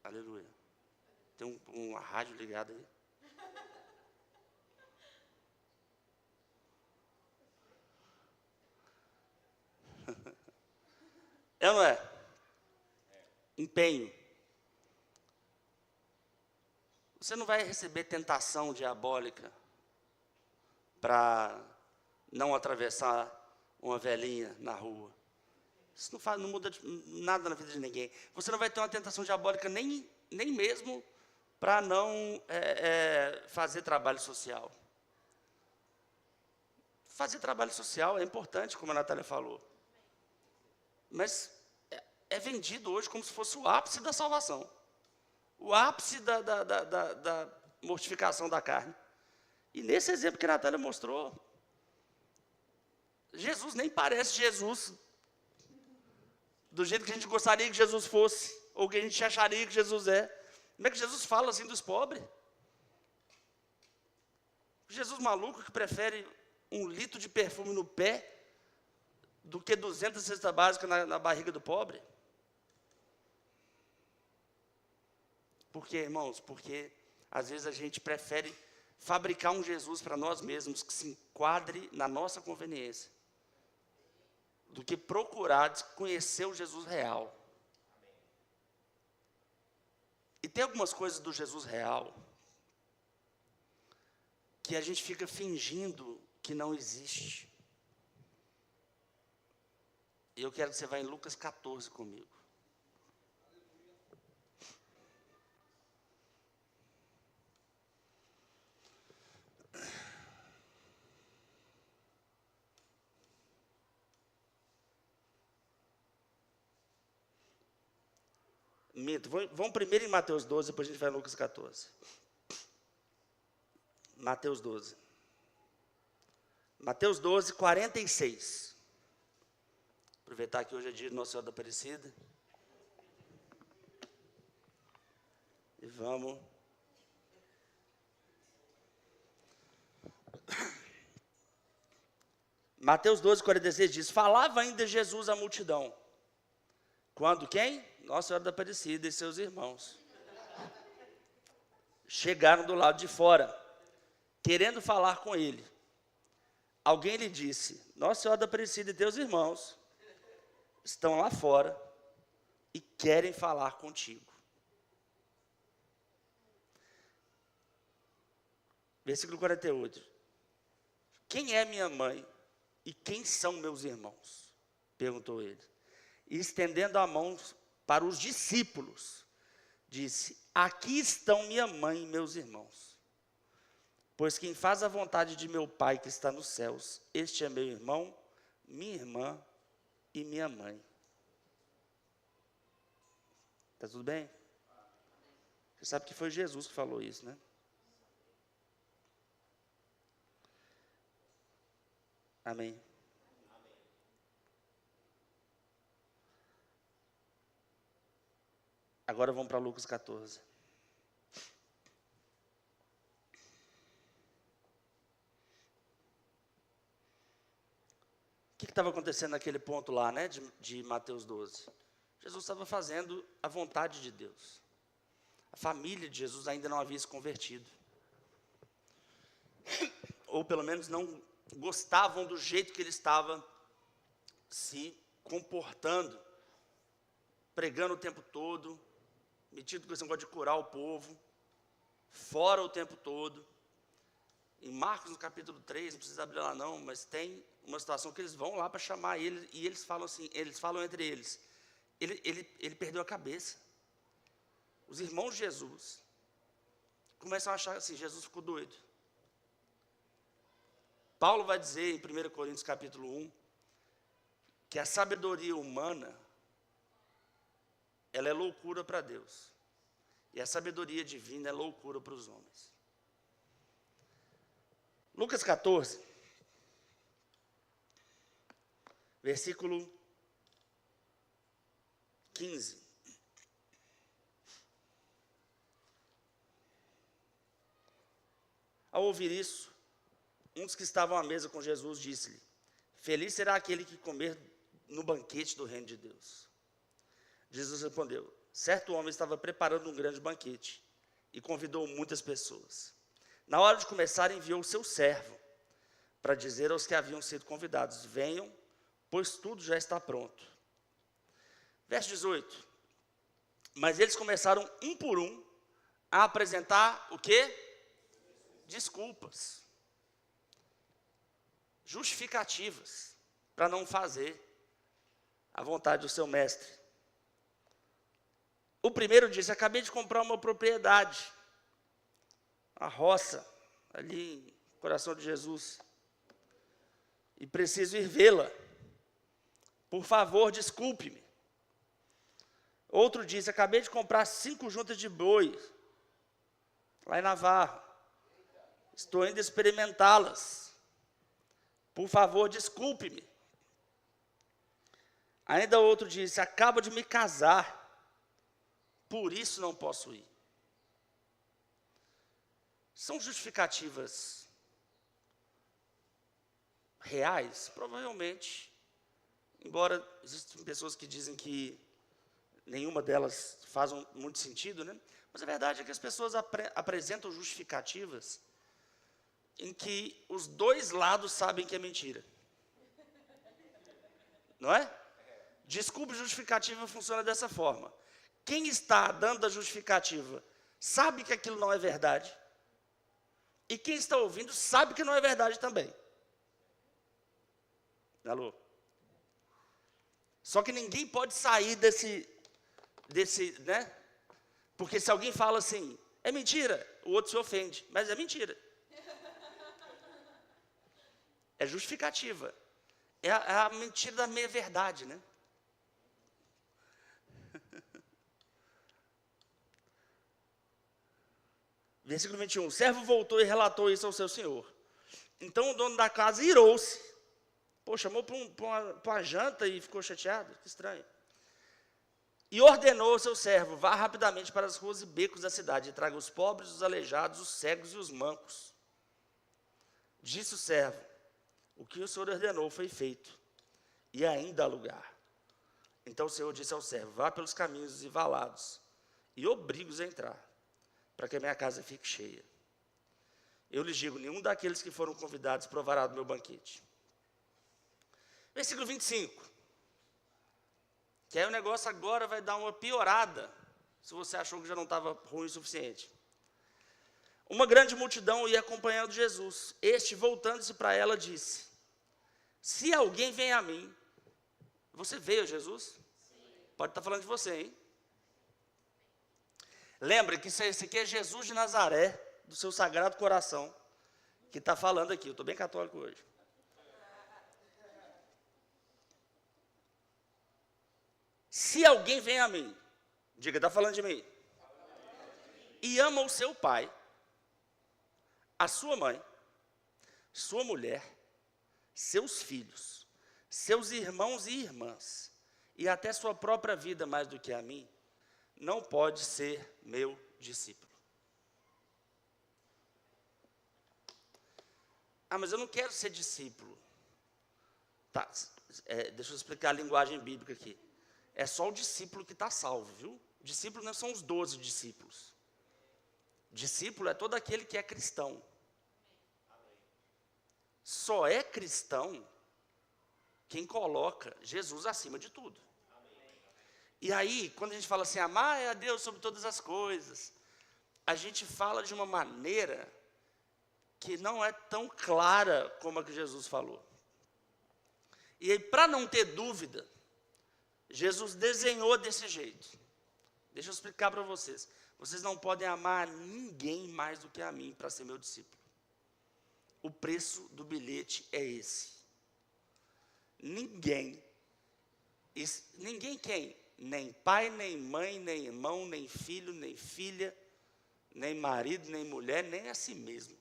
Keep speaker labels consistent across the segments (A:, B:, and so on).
A: Aleluia. Tem uma rádio ligada aí. É ou não é? Empenho. Você não vai receber tentação diabólica para não atravessar uma velhinha na rua. Isso não muda nada na vida de ninguém. Você não vai ter uma tentação diabólica nem mesmo para não fazer trabalho social. Fazer trabalho social é importante, como a Natália falou. Mas é vendido hoje como se fosse o ápice da salvação. O ápice da mortificação da carne. E nesse exemplo que a Natália mostrou, Jesus nem parece Jesus do jeito que a gente gostaria que Jesus fosse, ou que a gente acharia que Jesus é. Como é que Jesus fala assim dos pobres? Jesus maluco que prefere 1 litro de perfume no pé do que 200 cestas básicas na barriga do pobre? Por quê, irmãos? Porque às vezes a gente prefere fabricar um Jesus para nós mesmos que se enquadre na nossa conveniência, do que procurar conhecer o Jesus real. E tem algumas coisas do Jesus real que a gente fica fingindo que não existe. E eu quero que você vá em Lucas 14 comigo. Vamos primeiro em Mateus 12, depois a gente vai em Lucas 14. Mateus 12. Mateus 12, 46. Aproveitar que hoje é dia de Nossa Senhora da Aparecida. E vamos. Mateus 12, 46 diz: falava ainda Jesus à multidão. Quando quem? Nossa Senhora da Aparecida e seus irmãos chegaram do lado de fora, querendo falar com ele. Alguém lhe disse: Nossa Senhora da Aparecida e teus irmãos estão lá fora e querem falar contigo. Versículo 48. Quem é minha mãe e quem são meus irmãos? Perguntou ele. E estendendo a mão para os discípulos, disse: aqui estão minha mãe e meus irmãos. Pois quem faz a vontade de meu Pai que está nos céus, este é meu irmão, minha irmã e minha mãe. Está tudo bem? Você sabe que foi Jesus que falou isso, né? Amém. Agora vamos para Lucas 14. O que estava acontecendo naquele ponto lá, né, de Mateus 12? Jesus estava fazendo a vontade de Deus. A família de Jesus ainda não havia se convertido. Ou pelo menos não gostavam do jeito que ele estava se comportando, pregando o tempo todo, metido com esse negócio de curar o povo, fora o tempo todo. Em Marcos, no capítulo 3, não precisa abrir lá não, mas tem uma situação que eles vão lá para chamar ele, e eles falam assim, eles falam entre eles, ele perdeu a cabeça. Os irmãos de Jesus começam a achar assim, Jesus ficou doido. Paulo vai dizer em 1 Coríntios capítulo 1, que a sabedoria humana, ela é loucura para Deus. E a sabedoria divina é loucura para os homens. Lucas 14, versículo 15. Ao ouvir isso, um dos que estavam à mesa com Jesus disse-lhe: feliz será aquele que comer no banquete do reino de Deus. Jesus respondeu: certo homem estava preparando um grande banquete e convidou muitas pessoas. Na hora de começar, enviou o seu servo para dizer aos que haviam sido convidados: venham, pois tudo já está pronto. Verso 18. Mas eles começaram um por um a apresentar o quê? Desculpas, justificativas, para não fazer a vontade do seu mestre. O primeiro disse: acabei de comprar uma propriedade, uma roça, ali no coração de Jesus, e preciso ir vê-la. Por favor, desculpe-me. Outro disse: acabei de comprar 5 juntas de boi, lá em Navarro. Estou indo experimentá-las. Por favor, desculpe-me. Ainda outro disse: acabo de me casar, por isso não posso ir. São justificativas reais? Provavelmente. Embora existam pessoas que dizem que nenhuma delas faz muito sentido, né? Mas a verdade é que as pessoas apresentam justificativas em que os dois lados sabem que é mentira. Não é? Desculpa, justificativa funciona dessa forma. Quem está dando a justificativa sabe que aquilo não é verdade. E quem está ouvindo sabe que não é verdade também. Alô? Só que ninguém pode sair desse, né? Porque se alguém fala assim, é mentira, o outro se ofende, mas é mentira. É justificativa. É a mentira da meia-verdade, né? Versículo 21. O servo voltou e relatou isso ao seu senhor. Então o dono da casa irou-se. Pô, chamou para uma janta e ficou chateado? Que estranho. E ordenou ao seu servo: vá rapidamente para as ruas e becos da cidade e traga os pobres, os aleijados, os cegos e os mancos. Disse o servo: o que o Senhor ordenou foi feito, e ainda há lugar. Então o Senhor disse ao servo: vá pelos caminhos e valados, e obrigue-os a entrar, para que a minha casa fique cheia. Eu lhes digo: nenhum daqueles que foram convidados provará do meu banquete. Versículo 25. Que aí o negócio agora vai dar uma piorada, se você achou que já não estava ruim o suficiente. Uma grande multidão ia acompanhando Jesus. Este, voltando-se para ela, disse: se alguém vem a mim... Você veio a Jesus? Sim. Pode estar falando de você, hein? Lembre que esse aqui é Jesus de Nazaré, do seu sagrado coração, que está falando aqui. Eu estou bem católico hoje. Se alguém vem a mim, diga, está falando de mim, e ama o seu pai, a sua mãe, sua mulher, seus filhos, seus irmãos e irmãs, e até sua própria vida mais do que a mim, não pode ser meu discípulo. Ah, mas eu não quero ser discípulo. Tá, deixa eu explicar a linguagem bíblica aqui. É só o discípulo que está salvo, viu? Discípulo não são os 12 discípulos. Discípulo é todo aquele que é cristão. Só é cristão quem coloca Jesus acima de tudo. E aí, quando a gente fala assim, amar é a Deus sobre todas as coisas, a gente fala de uma maneira que não é tão clara como a que Jesus falou. E aí, para não ter dúvida, Jesus desenhou desse jeito. Deixa eu explicar para vocês. Vocês não podem amar ninguém mais do que a mim para ser meu discípulo. O preço do bilhete é esse. Ninguém quem? Nem pai, nem mãe, nem irmão, nem filho, nem filha, nem marido, nem mulher, nem a si mesmo.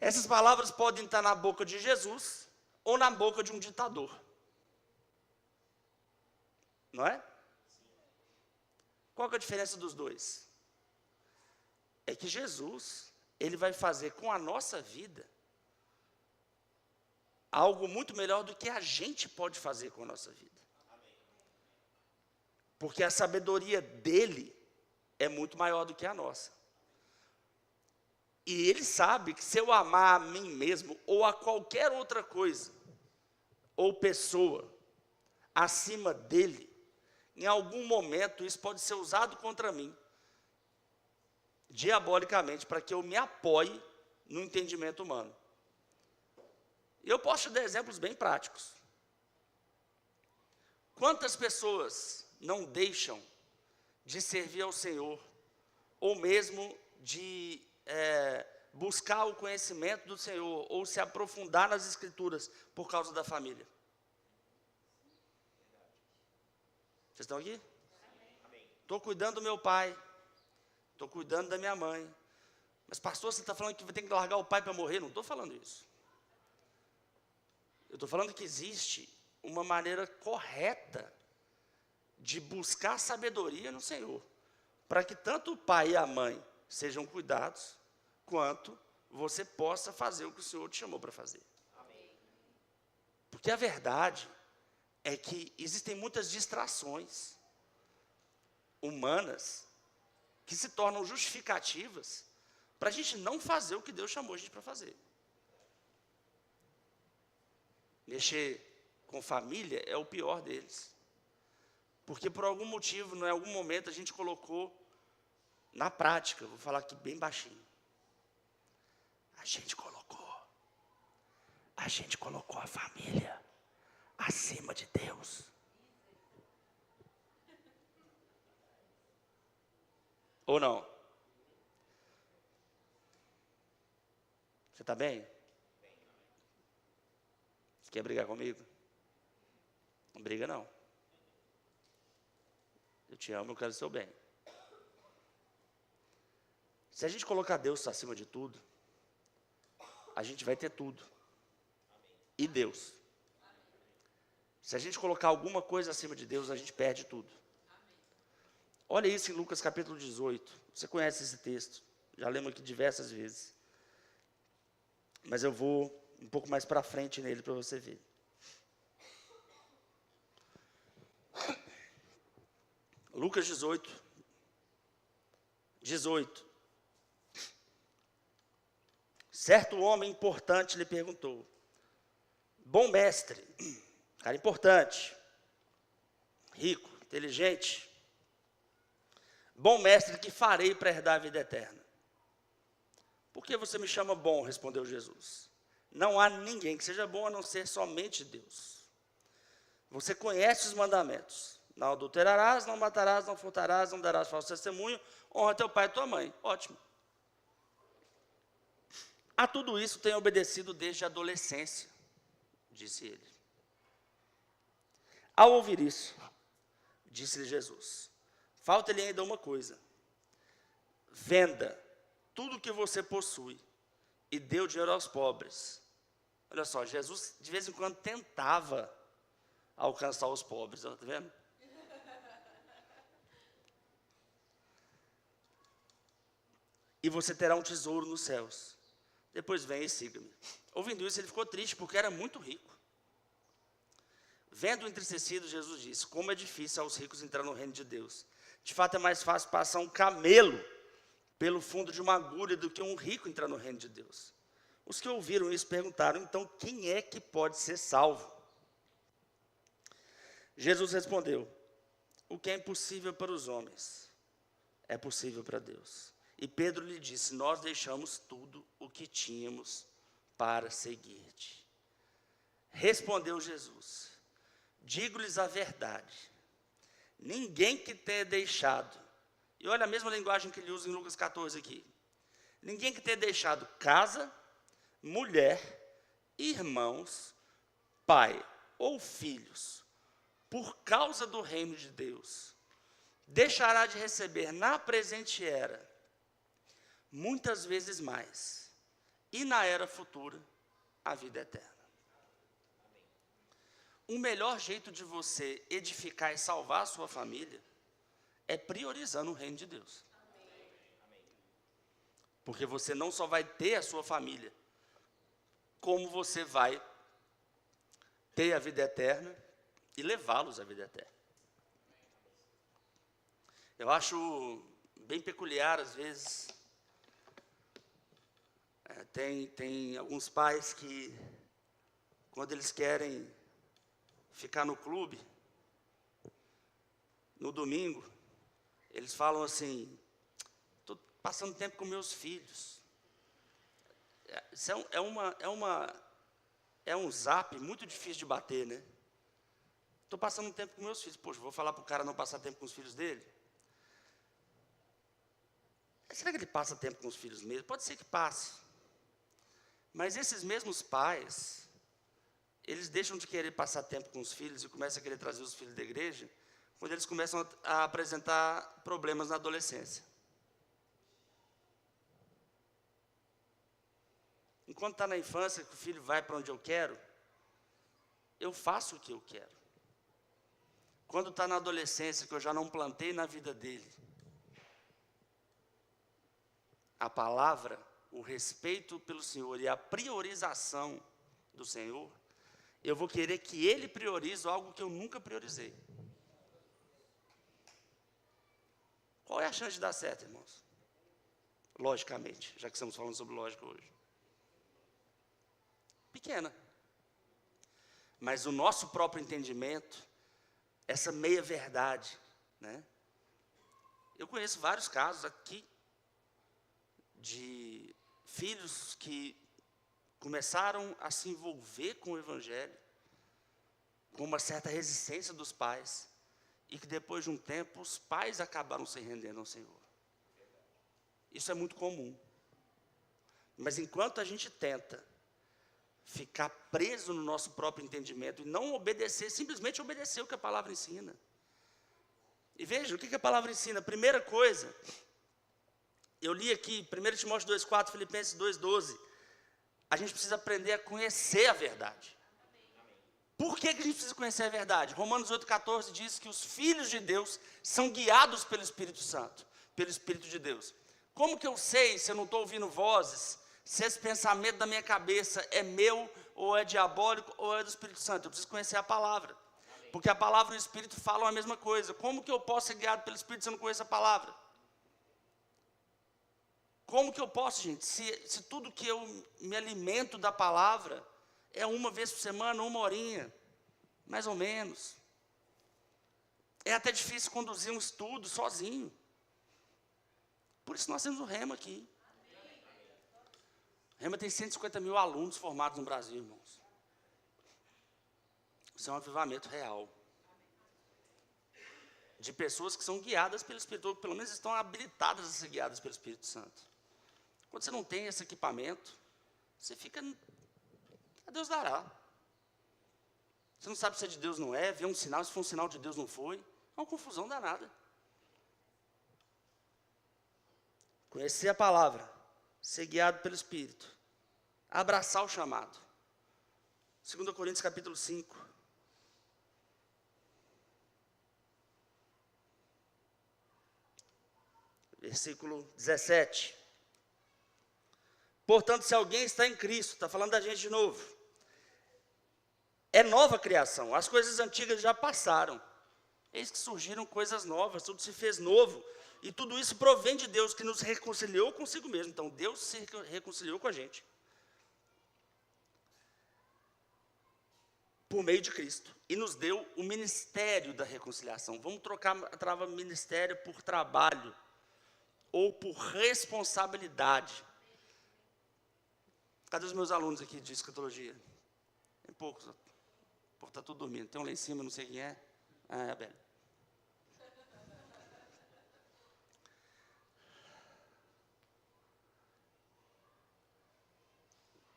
A: Essas palavras podem estar na boca de Jesus ou na boca de um ditador. Não é? Qual que é a diferença dos dois? É que Jesus, ele vai fazer com a nossa vida algo muito melhor do que a gente pode fazer com a nossa vida. Porque a sabedoria dele é muito maior do que a nossa. E ele sabe que se eu amar a mim mesmo, ou a qualquer outra coisa, ou pessoa, acima dele, em algum momento isso pode ser usado contra mim, diabolicamente, para que eu me apoie no entendimento humano. E eu posso te dar exemplos bem práticos. Quantas pessoas não deixam de servir ao Senhor, ou mesmo de buscar o conhecimento do Senhor, ou se aprofundar nas Escrituras, por causa da família? Vocês estão aqui? Estou cuidando do meu pai, estou cuidando da minha mãe. Mas pastor, você está falando que vai ter que largar o pai para morrer? Não estou falando isso. Eu estou falando que existe uma maneira correta de buscar sabedoria no Senhor, para que tanto o pai e a mãe sejam cuidados, quanto você possa fazer o que o Senhor te chamou para fazer. Amém. Porque a verdade é que existem muitas distrações humanas que se tornam justificativas para a gente não fazer o que Deus chamou a gente para fazer. Mexer com família é o pior deles. Porque por algum motivo, em algum momento, a gente colocou na prática, vou falar aqui bem baixinho, a gente colocou a família acima de Deus. Ou não? Você está bem? Você quer brigar comigo? Não briga não. Eu te amo, eu quero o seu bem. Se a gente colocar Deus acima de tudo, a gente vai ter tudo. E Deus. Se a gente colocar alguma coisa acima de Deus, a gente perde tudo. Olha isso em Lucas capítulo 18. Você conhece esse texto, já lemos aqui diversas vezes. Mas eu vou um pouco mais para frente nele para você ver. Lucas 18. Certo homem importante lhe perguntou: bom mestre, cara importante, rico, inteligente, bom mestre, que farei para herdar a vida eterna? Por que você me chama bom? Respondeu Jesus. Não há ninguém que seja bom a não ser somente Deus. Você conhece os mandamentos: não adulterarás, não matarás, não furtarás, não darás falso testemunho, honra teu pai e tua mãe. Ótimo. A tudo isso tenho obedecido desde a adolescência, disse ele. Ao ouvir isso, disse-lhe Jesus: falta-lhe ainda uma coisa. Venda tudo o que você possui e dê o dinheiro aos pobres. Olha só, Jesus de vez em quando tentava alcançar os pobres, está vendo? E você terá um tesouro nos céus. Depois vem e siga-me. Ouvindo isso, ele ficou triste, porque era muito rico. Vendo o entristecido, Jesus disse: como é difícil aos ricos entrar no reino de Deus. De fato, é mais fácil passar um camelo pelo fundo de uma agulha do que um rico entrar no reino de Deus. Os que ouviram isso perguntaram: então, quem é que pode ser salvo? Jesus respondeu: o que é impossível para os homens é possível para Deus. E Pedro lhe disse: nós deixamos tudo o que tínhamos para seguir-te. Respondeu Jesus: digo-lhes a verdade, ninguém que tenha deixado, e olha a mesma linguagem que ele usa em Lucas 14 aqui, ninguém que tenha deixado casa, mulher, irmãos, pai ou filhos, por causa do reino de Deus, deixará de receber na presente era muitas vezes mais, e na era futura a vida eterna. O melhor jeito de você edificar e salvar a sua família é priorizando o reino de Deus. Porque você não só vai ter a sua família, como você vai ter a vida eterna e levá-los à vida eterna. Eu acho bem peculiar, às vezes, tem alguns pais que, quando eles querem ficar no clube, no domingo, eles falam assim: estou passando tempo com meus filhos. Isso é um zap muito difícil de bater, né? Estou passando tempo com meus filhos. Poxa, vou falar para o cara não passar tempo com os filhos dele? Será que ele passa tempo com os filhos mesmo? Pode ser que passe. Mas esses mesmos pais, eles deixam de querer passar tempo com os filhos e começam a querer trazer os filhos da igreja quando eles começam a apresentar problemas na adolescência. Enquanto está na infância, que o filho vai para onde eu quero, eu faço o que eu quero. Quando está na adolescência, que eu já não plantei na vida dele a palavra, o respeito pelo Senhor e a priorização do Senhor, eu vou querer que ele priorize algo que eu nunca priorizei. Qual é a chance de dar certo, irmãos? Logicamente, já que estamos falando sobre lógica hoje. Pequena. Mas o nosso próprio entendimento, essa meia-verdade, né? Eu conheço vários casos aqui de filhos que começaram a se envolver com o Evangelho, com uma certa resistência dos pais, e que depois de um tempo os pais acabaram se rendendo ao Senhor. Isso é muito comum. Mas enquanto a gente tenta ficar preso no nosso próprio entendimento e não obedecer, simplesmente obedecer o que a palavra ensina. E veja, o que a palavra ensina? Primeira coisa, eu li aqui, 1 Timóteo 2,4, Filipenses 2,12, a gente precisa aprender a conhecer a verdade. Por que a gente precisa conhecer a verdade? Romanos 8,14 diz que os filhos de Deus são guiados pelo Espírito Santo, pelo Espírito de Deus. Como que eu sei se eu não estou ouvindo vozes, se esse pensamento da minha cabeça é meu, ou é diabólico, ou é do Espírito Santo? Eu preciso conhecer a palavra. Porque a palavra e o Espírito falam a mesma coisa. Como que eu posso ser guiado pelo Espírito se eu não conheço a palavra? Como que eu posso, gente, se tudo que eu me alimento da palavra é uma vez por semana, 1 horinha, mais ou menos. É até difícil conduzir um estudo sozinho. Por isso nós temos o Rema aqui. O Rema tem 150 mil alunos formados no Brasil, irmãos. Isso é um avivamento real. De pessoas que são guiadas pelo Espírito, ou pelo menos estão habilitadas a ser guiadas pelo Espírito Santo. Quando você não tem esse equipamento, você fica, a Deus dará. Você não sabe se é de Deus, não é, vê um sinal, se for um sinal de Deus, não foi. É uma confusão danada. Conhecer a palavra, ser guiado pelo Espírito, abraçar o chamado. 2 Coríntios capítulo 5. Versículo 17. Portanto, se alguém está em Cristo, está falando da gente de novo, é nova criação, as coisas antigas já passaram, eis que surgiram coisas novas, tudo se fez novo, e tudo isso provém de Deus, que nos reconciliou consigo mesmo. Então, Deus se reconciliou com a gente, por meio de Cristo, e nos deu o ministério da reconciliação. Vamos trocar a palavra ministério por trabalho, ou por responsabilidade. Cadê os meus alunos aqui de escatologia? Tem poucos, porque está tudo dormindo. Tem um lá em cima, não sei quem é. Ah, é a Bela.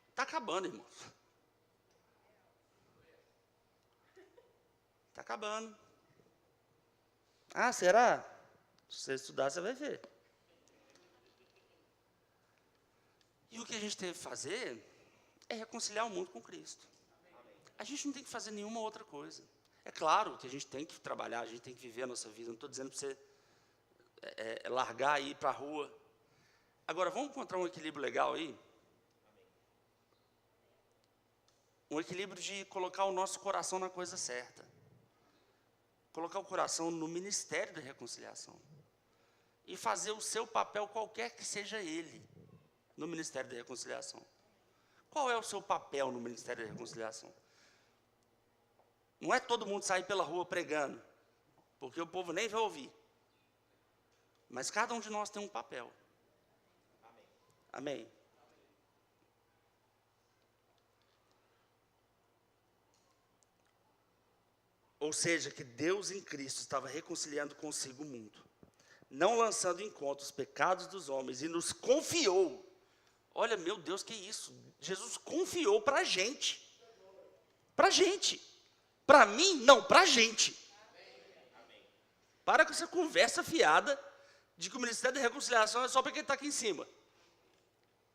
A: Está acabando, irmãos. Está acabando. Ah, será? Se você estudar, você vai ver. E o que a gente teve que fazer é reconciliar o mundo com Cristo. A gente não tem que fazer nenhuma outra coisa. É claro que a gente tem que trabalhar, a gente tem que viver a nossa vida. Não estou dizendo para você largar e ir para a rua. Agora, vamos encontrar um equilíbrio legal aí? Um equilíbrio de colocar o nosso coração na coisa certa. Colocar o coração no ministério da reconciliação. e fazer o seu papel, qualquer que seja ele, no Ministério da Reconciliação. Qual é o seu papel no Ministério da Reconciliação? Não é todo mundo sair pela rua pregando, porque o povo nem vai ouvir. Mas cada um de nós tem um papel. Amém. Ou seja, que Deus em Cristo estava reconciliando consigo o mundo, não lançando em conta os pecados dos homens, e nos confiou. Olha, meu Deus, que isso? Jesus confiou para a gente. Para a gente. Para mim, não, para a gente. Para com essa conversa fiada de que o Ministério da Reconciliação é só para quem está aqui em cima.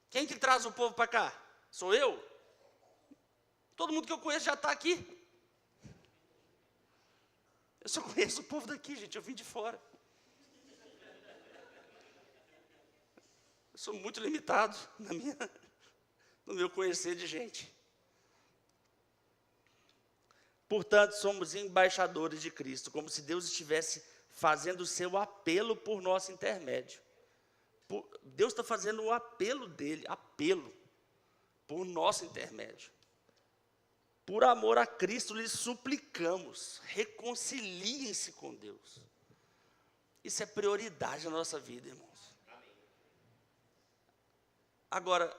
A: Quem que traz o povo para cá? Sou eu? Todo mundo que eu conheço já está aqui. Eu só conheço o povo daqui, gente, eu vim de fora. Eu sou muito limitado no meu conhecer de gente. Portanto, somos embaixadores de Cristo, como se Deus estivesse fazendo o seu apelo por nosso intermédio. Deus está fazendo o apelo dele, apelo, por nosso intermédio. Por amor a Cristo, lhes suplicamos, reconciliem-se com Deus. Isso é prioridade na nossa vida, irmãos. Agora,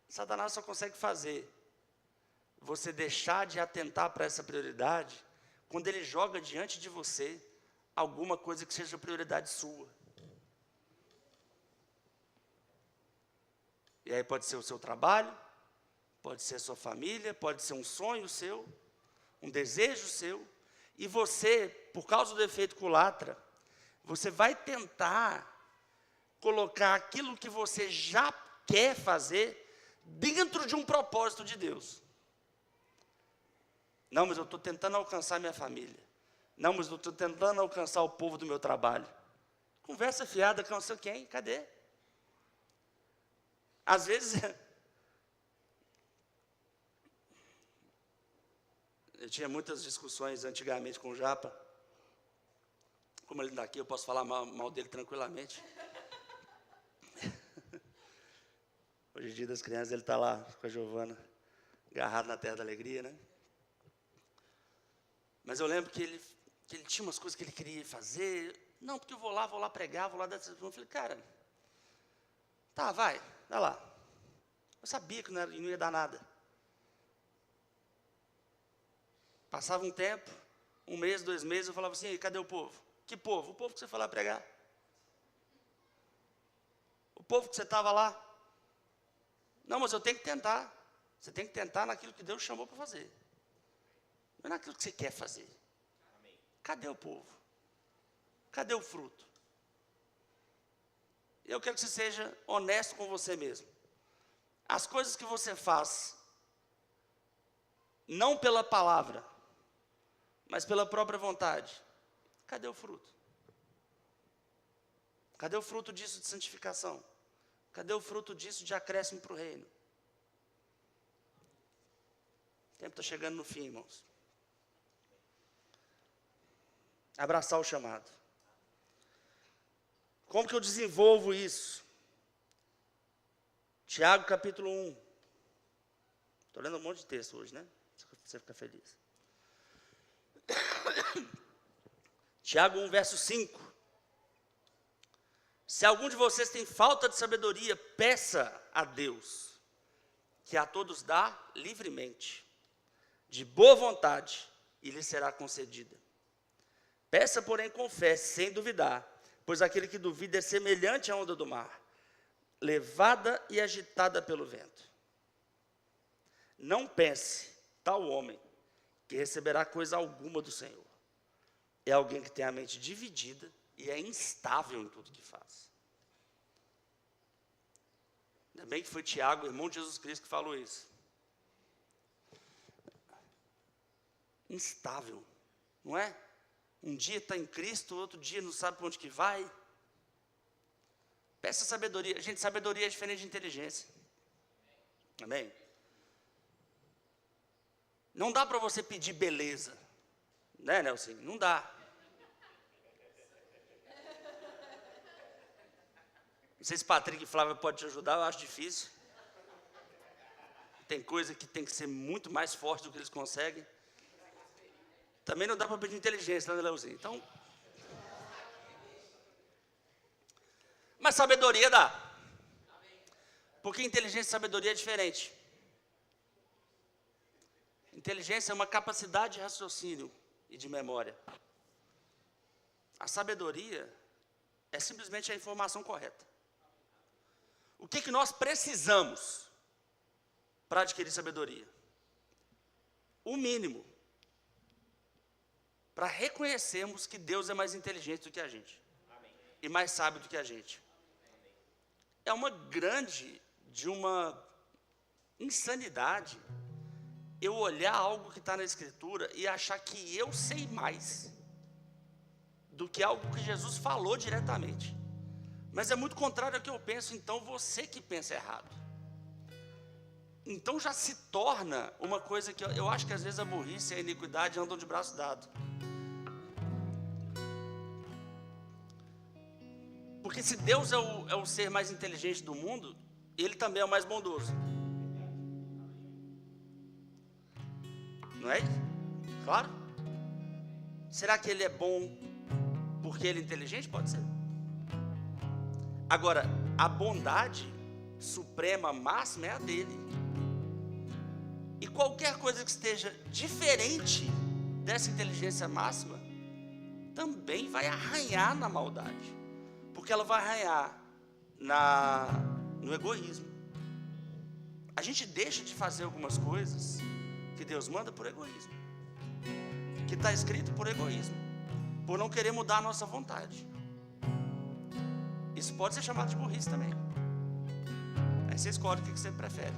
A: Satanás só consegue fazer você deixar de atentar para essa prioridade quando ele joga diante de você alguma coisa que seja prioridade sua. E aí pode ser o seu trabalho, pode ser a sua família, pode ser um sonho seu, um desejo seu, e você, por causa do efeito culatra, você vai tentar colocar aquilo que você já quer fazer dentro de um propósito de Deus. Não, mas eu estou tentando alcançar minha família. Não, mas eu estou tentando alcançar o povo do meu trabalho. Conversa fiada, alcançou quem? Cadê? Às vezes, eu tinha muitas discussões antigamente com o Japa. Como ele está aqui, eu posso falar mal dele tranquilamente. Hoje, dia das crianças, ele está lá com a Giovana, agarrado na terra da alegria, né? Mas eu lembro que ele tinha umas coisas que ele queria fazer. Não, porque eu vou lá pregar, vou lá dar essa. Eu falei, cara, tá, vai lá. Eu sabia que não ia dar nada. Passava um tempo, 1 mês, 2 meses, eu falava assim, cadê o povo? Que povo? O povo que você foi lá pregar. O povo que você estava lá. Não, mas eu tenho que tentar. Você tem que tentar naquilo que Deus chamou para fazer. Não é naquilo que você quer fazer. Cadê o povo? Cadê o fruto? Eu quero que você seja honesto com você mesmo. As coisas que você faz, não pela palavra, mas pela própria vontade, cadê o fruto? Cadê o fruto disso de santificação? Cadê o fruto disso de acréscimo para o reino? O tempo está chegando no fim, irmãos. Abraçar o chamado. Como que eu desenvolvo isso? Tiago capítulo 1. Estou lendo um monte de texto hoje, né? Você fica feliz. Tiago 1, verso 5. Se algum de vocês tem falta de sabedoria, peça a Deus, que a todos dá livremente, de boa vontade, e lhe será concedida. Peça, porém, com fé, sem duvidar, pois aquele que duvida é semelhante à onda do mar, levada e agitada pelo vento. Não pense, tal homem, que receberá coisa alguma do Senhor. É alguém que tem a mente dividida e é instável em tudo que faz. Ainda bem que foi Tiago, irmão de Jesus Cristo, que falou isso. Instável, não é? Um dia está em Cristo, outro dia não sabe para onde que vai. Peça sabedoria. Gente, sabedoria é diferente de inteligência. Amém? Não dá para você pedir beleza. Né, Nelson? Não dá. Não sei se Patrick e Flávia podem te ajudar, eu acho difícil. Tem coisa que tem que ser muito mais forte do que eles conseguem. Também não dá para pedir inteligência, né, Leozinho? Então, mas sabedoria dá. Porque inteligência e sabedoria é diferente. Inteligência é uma capacidade de raciocínio e de memória. A sabedoria é simplesmente a informação correta. O que nós precisamos para adquirir sabedoria? O mínimo. Para reconhecermos que Deus é mais inteligente do que a gente. Amém. E mais sábio do que a gente. Amém. É uma grande, de uma insanidade, eu olhar algo que está na Escritura e achar que eu sei mais do que algo que Jesus falou diretamente. Mas é muito contrário ao que eu penso, então você que pensa errado. Então já se torna uma coisa que eu acho que às vezes a burrice e a iniquidade andam de braço dado. Porque se Deus é o ser mais inteligente do mundo, Ele também é o mais bondoso. Não é isso? Claro. Será que Ele é bom porque Ele é inteligente? Pode ser. Agora, a bondade suprema, máxima, é a dele. E qualquer coisa que esteja diferente dessa inteligência máxima, também vai arranhar na maldade. Porque ela vai arranhar no egoísmo. A gente deixa de fazer algumas coisas que Deus manda por egoísmo. Que está escrito por egoísmo. Por não querer mudar a nossa vontade. Isso pode ser chamado de burrice também. Aí você escolhe o que você prefere.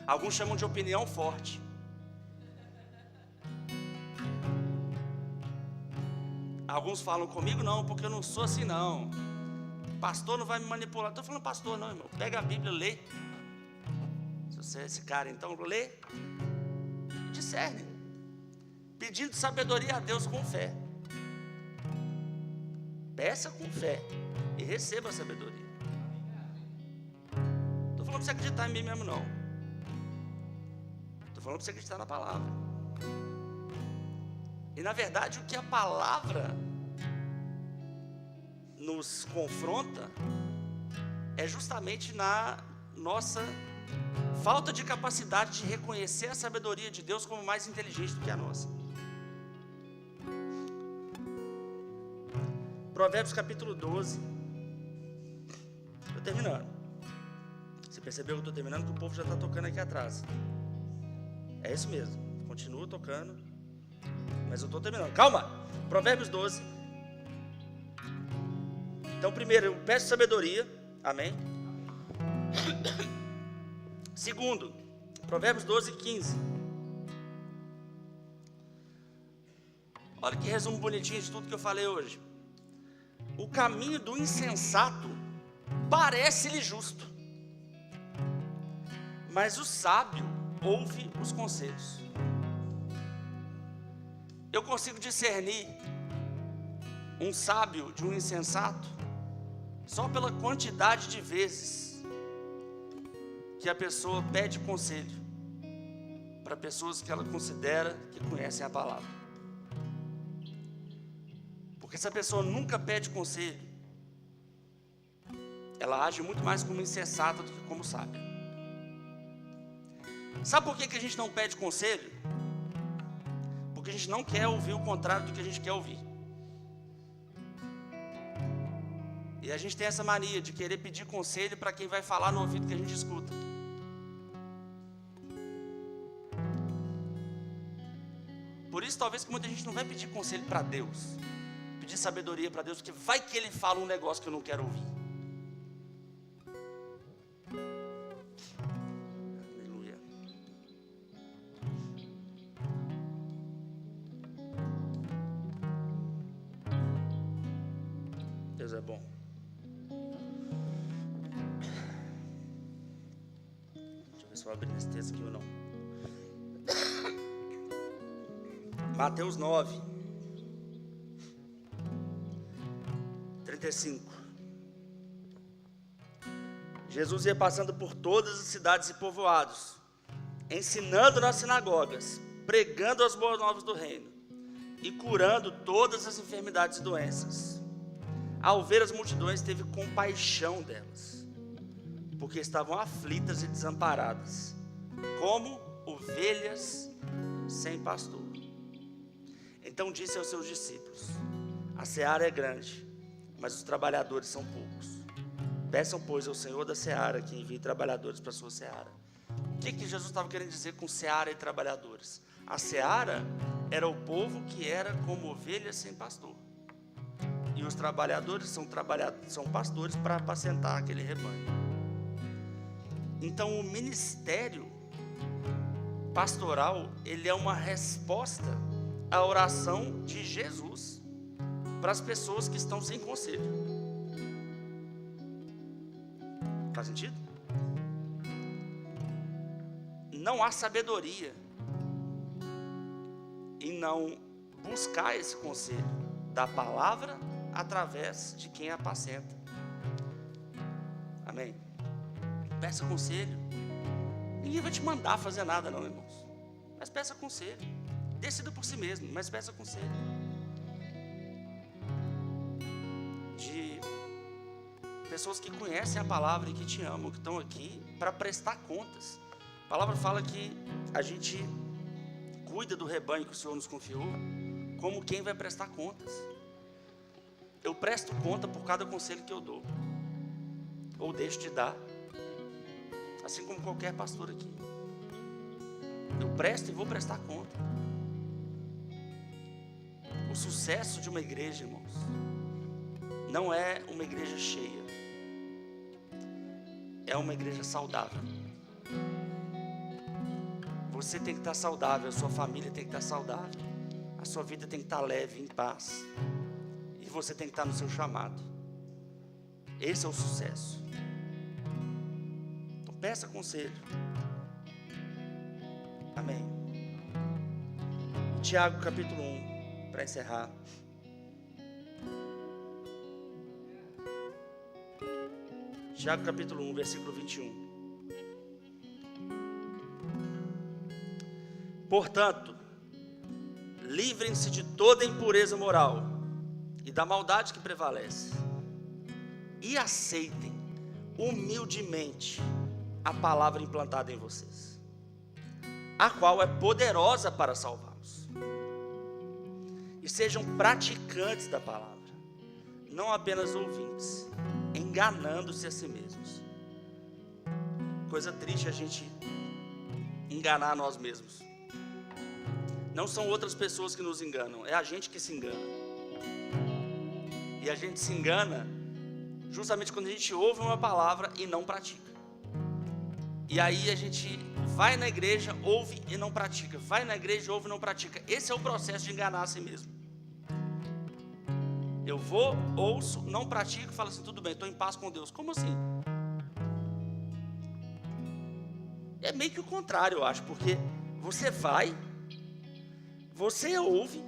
A: Alguns chamam de opinião forte. Alguns falam comigo, não, porque eu não sou assim não. Pastor não vai me manipular. Estou falando pastor não, irmão. Pega a Bíblia, lê. Se você é esse cara, então lê. E discerne. Pedindo sabedoria a Deus com fé. Peça com fé. E receba a sabedoria. Estou falando para você acreditar em mim mesmo não. Estou falando para você acreditar na palavra. E na verdade o que a palavra nos confronta é justamente na nossa falta de capacidade de reconhecer a sabedoria de Deus como mais inteligente do que a nossa. Provérbios capítulo 12. Estou terminando. Você percebeu que eu estou terminando, que o povo já está tocando aqui atrás. É isso mesmo. Continua tocando. Mas eu estou terminando. Calma! Provérbios 12. Então, primeiro, eu peço sabedoria. Amém? Segundo, Provérbios 12, 15. Olha que resumo bonitinho de tudo que eu falei hoje. O caminho do insensato parece-lhe justo, mas o sábio ouve os conselhos. Eu consigo discernir um sábio de um insensato só pela quantidade de vezes que a pessoa pede conselho para pessoas que ela considera que conhecem a palavra. Porque se a pessoa nunca pede conselho, ela age muito mais como insensata do que como sábia. Sabe por que a gente não pede conselho? Porque a gente não quer ouvir o contrário do que a gente quer ouvir. E a gente tem essa mania de querer pedir conselho para quem vai falar no ouvido que a gente escuta. Por isso talvez que muita gente não vai pedir conselho para Deus, pedir sabedoria para Deus, porque vai que Ele fala um negócio que eu não quero ouvir. Aleluia. Deus é bom. Deixa eu ver se eu abri esse texto aqui ou não. Mateus 9, 35. Jesus ia passando por todas as cidades e povoados, ensinando nas sinagogas, pregando as boas novas do reino e curando todas as enfermidades e doenças. Ao ver as multidões, teve compaixão delas, porque estavam aflitas e desamparadas, como ovelhas sem pastor. Então disse aos seus discípulos: a seara é grande, mas os trabalhadores são poucos. Peçam, pois, ao Senhor da seara que envie trabalhadores para a sua seara. O que Jesus estava querendo dizer com seara e trabalhadores? A seara era o povo que era como ovelhas sem pastor, e os trabalhadores são pastores para apacentar aquele rebanho. Então o ministério pastoral, ele é uma resposta à oração de Jesus para as pessoas que estão sem conselho. Faz sentido? Não há sabedoria em não buscar esse conselho da palavra através de quem apacenta. Amém? Peça conselho. Ninguém vai te mandar fazer nada não, irmãos. Mas peça conselho. Decida por si mesmo, mas peça conselho. De pessoas que conhecem a palavra e que te amam, que estão aqui para prestar contas. A palavra fala que a gente cuida do rebanho que o Senhor nos confiou, como quem vai prestar contas. Eu presto conta por cada conselho que eu dou, ou deixo de dar, assim como qualquer pastor aqui. Eu presto e vou prestar conta. O sucesso de uma igreja, irmãos, não é uma igreja cheia, é uma igreja saudável. Você tem que estar saudável, a sua família tem que estar saudável, a sua vida tem que estar leve, em paz, e você tem que estar no seu chamado. Esse é o sucesso. Então peça conselho. Amém. Tiago capítulo 1, para encerrar. Tiago capítulo 1, versículo 21. Portanto, livrem-se de toda impureza moral e da maldade que prevalece, e aceitem humildemente a palavra implantada em vocês, a qual é poderosa para salvá-los. E sejam praticantes da palavra, não apenas ouvintes, enganando-se a si mesmos. Coisa triste a gente enganar a nós mesmos. Não são outras pessoas que nos enganam, é a gente que se engana. E a gente se engana justamente quando a gente ouve uma palavra e não pratica. E aí a gente vai na igreja, ouve e não pratica. Vai na igreja, ouve e não pratica. Esse é o processo de enganar a si mesmo. Eu vou, ouço, não pratico e falo assim: tudo bem, estou em paz com Deus. Como assim? É meio que o contrário, eu acho, porque você vai, você ouve,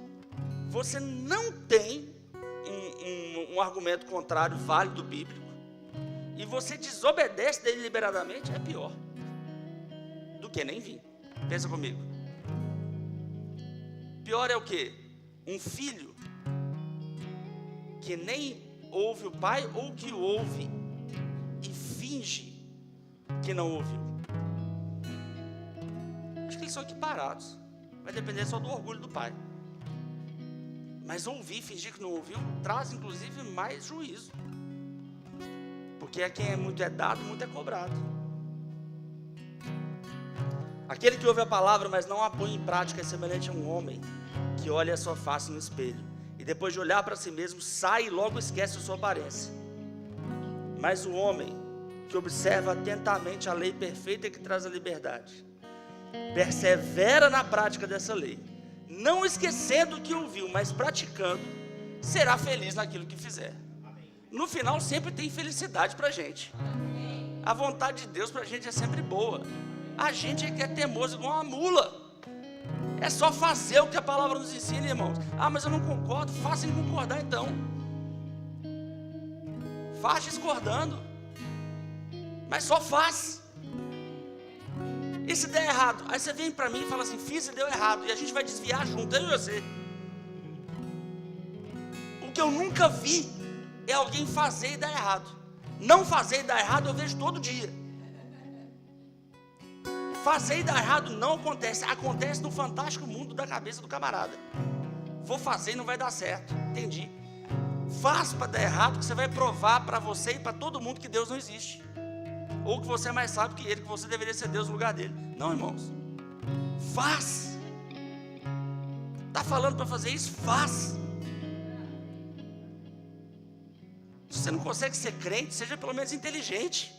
A: você não tem um argumento contrário válido bíblico, e você desobedece deliberadamente, é pior do que nem vir. Pensa comigo. Pior é o quê? Um filho que nem ouve o pai, ou que ouve e finge que não ouviu. Acho que eles são equiparados. Vai depender só do orgulho do pai. Mas ouvir, fingir que não ouviu, traz inclusive mais juízo. Porque a quem é muito é dado, muito é cobrado. Aquele que ouve a palavra, mas não a põe em prática, é semelhante a um homem que olha a sua face no espelho, e depois de olhar para si mesmo, sai e logo esquece a sua aparência. Mas o homem que observa atentamente a lei perfeita que traz a liberdade, persevera na prática dessa lei, não esquecendo o que ouviu, mas praticando, será feliz naquilo que fizer. No final sempre tem felicidade para a gente. A vontade de Deus para a gente é sempre boa. A gente é que é teimoso igual uma mula. É só fazer o que a palavra nos ensina, irmãos. Ah, mas eu não concordo. Faça em concordar então. Faz discordando. Mas só faz. E se der errado? Aí você vem para mim e fala assim, fiz e deu errado. E a gente vai desviar junto, eu e você. O que eu nunca vi é alguém fazer e dar errado. Não fazer e dar errado eu vejo todo dia. Fazer e dar errado não acontece. Acontece no fantástico mundo da cabeça do camarada. Vou fazer e não vai dar certo. Entendi. Faz para dar errado, que você vai provar para você e para todo mundo que Deus não existe. Ou que você é mais sábio que Ele, que você deveria ser Deus no lugar dele. Não, irmãos. Faz. Está falando para fazer isso? Faz. Se você não consegue ser crente, seja pelo menos inteligente.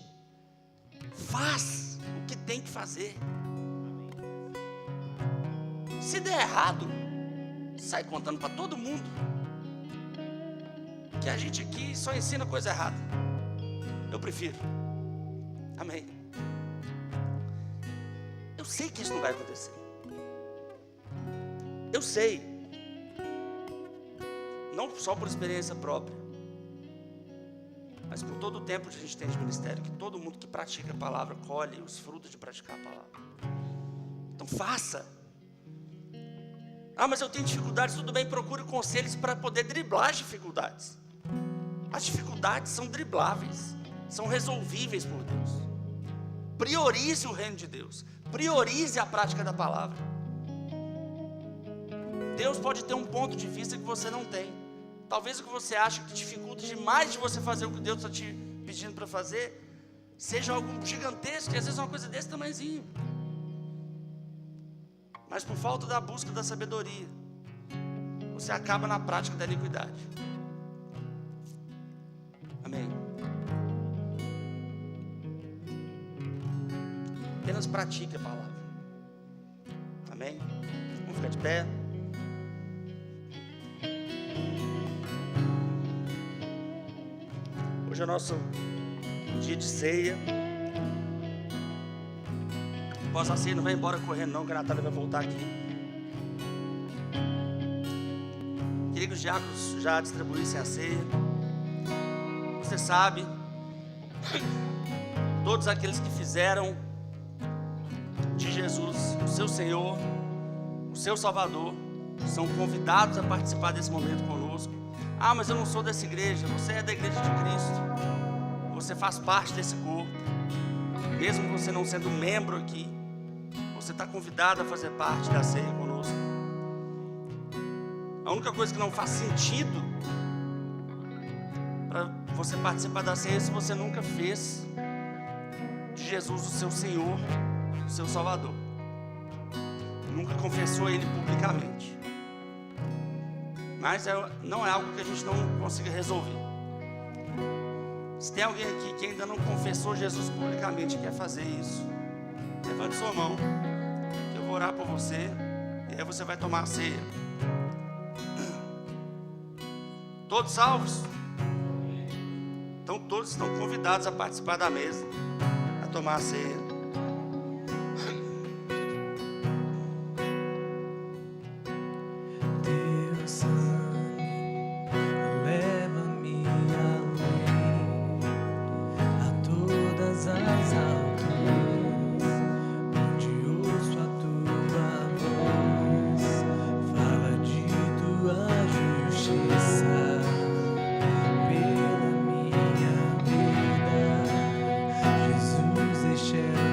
A: Faz o que tem que fazer. Se der errado, sai contando para todo mundo que a gente aqui só ensina coisa errada. Eu prefiro. Amém. Eu sei que isso não vai acontecer. Eu sei. Não só por experiência própria, mas por todo o tempo que a gente tem de ministério, que todo mundo que pratica a palavra colhe os frutos de praticar a palavra. Então faça. Ah, mas eu tenho dificuldades. Tudo bem, procure conselhos para poder driblar as dificuldades. As dificuldades são dribláveis, são resolvíveis por Deus. Priorize o reino de Deus. Priorize a prática da palavra. Deus pode ter um ponto de vista que você não tem. Talvez o que você acha que dificulta demais de você fazer o que Deus está te pedindo para fazer, seja algo gigantesco, e às vezes é uma coisa desse tamanhozinho. Mas por falta da busca da sabedoria, você acaba na prática da iniquidade. Amém. Apenas pratique a palavra. Amém. Vamos ficar de pé. Hoje é o nosso dia de ceia. Após a ceia, não vai embora correndo não, que a Natália vai voltar aqui. Queria que os diáconos já distribuíssem a ceia. Você sabe, todos aqueles que fizeram de Jesus o seu Senhor, o seu Salvador, são convidados a participar desse momento conosco. Ah, mas eu não sou dessa igreja. Você é da igreja de Cristo. Você faz parte desse corpo. Mesmo você não sendo membro aqui, você está convidado a fazer parte da ceia conosco. A única coisa que não faz sentido para você participar da ceia se você nunca fez de Jesus o seu Senhor, o seu Salvador. Nunca confessou Ele publicamente. Mas não é algo que a gente não consiga resolver. Se tem alguém aqui que ainda não confessou Jesus publicamente e quer fazer isso, levante sua mão, que eu vou orar por você, e aí você vai tomar a ceia. Todos salvos? Então todos estão convidados a participar da mesa, a tomar a ceia.
B: Jesus, este é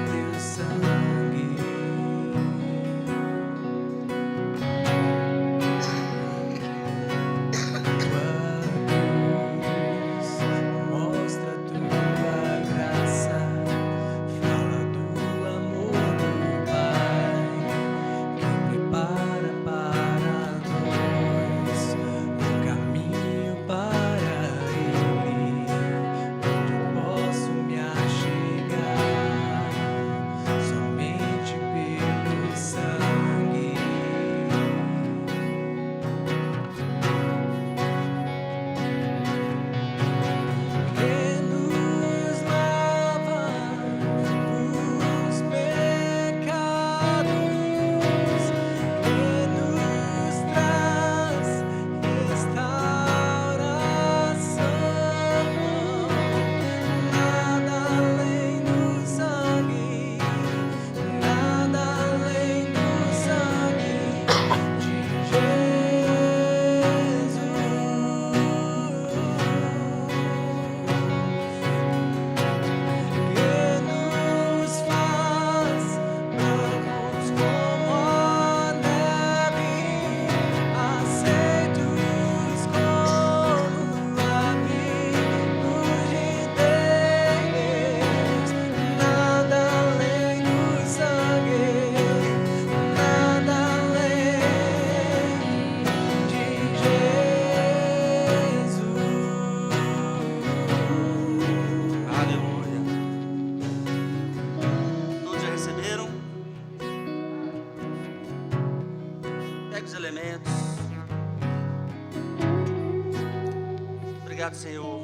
A: Obrigado, Senhor,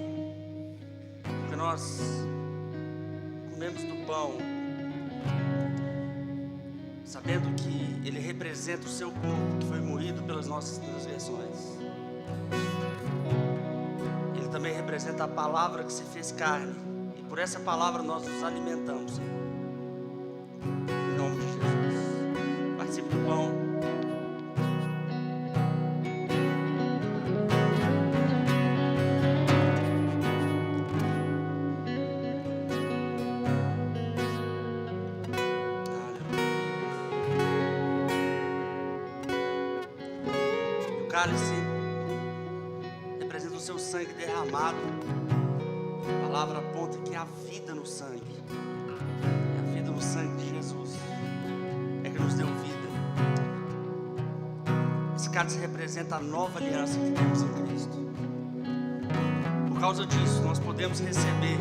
A: porque nós comemos do pão, sabendo que ele representa o seu corpo, que foi moído pelas nossas transgressões. Ele também representa a palavra que se fez carne, e por essa palavra nós nos alimentamos, Senhor. Em nome de Jesus. Participe do pão. Cálice representa o seu sangue derramado. A palavra aponta que há vida no sangue. É a vida no sangue de Jesus é que nos deu vida. Esse cálice representa a nova aliança que temos em Cristo. Por causa disso, nós podemos receber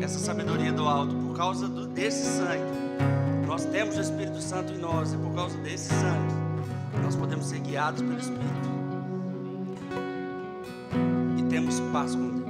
A: essa sabedoria do alto. Por causa desse sangue, nós temos o Espírito Santo em nós. E por causa desse sangue, nós podemos ser guiados pelo Espírito. Temos paz com Deus.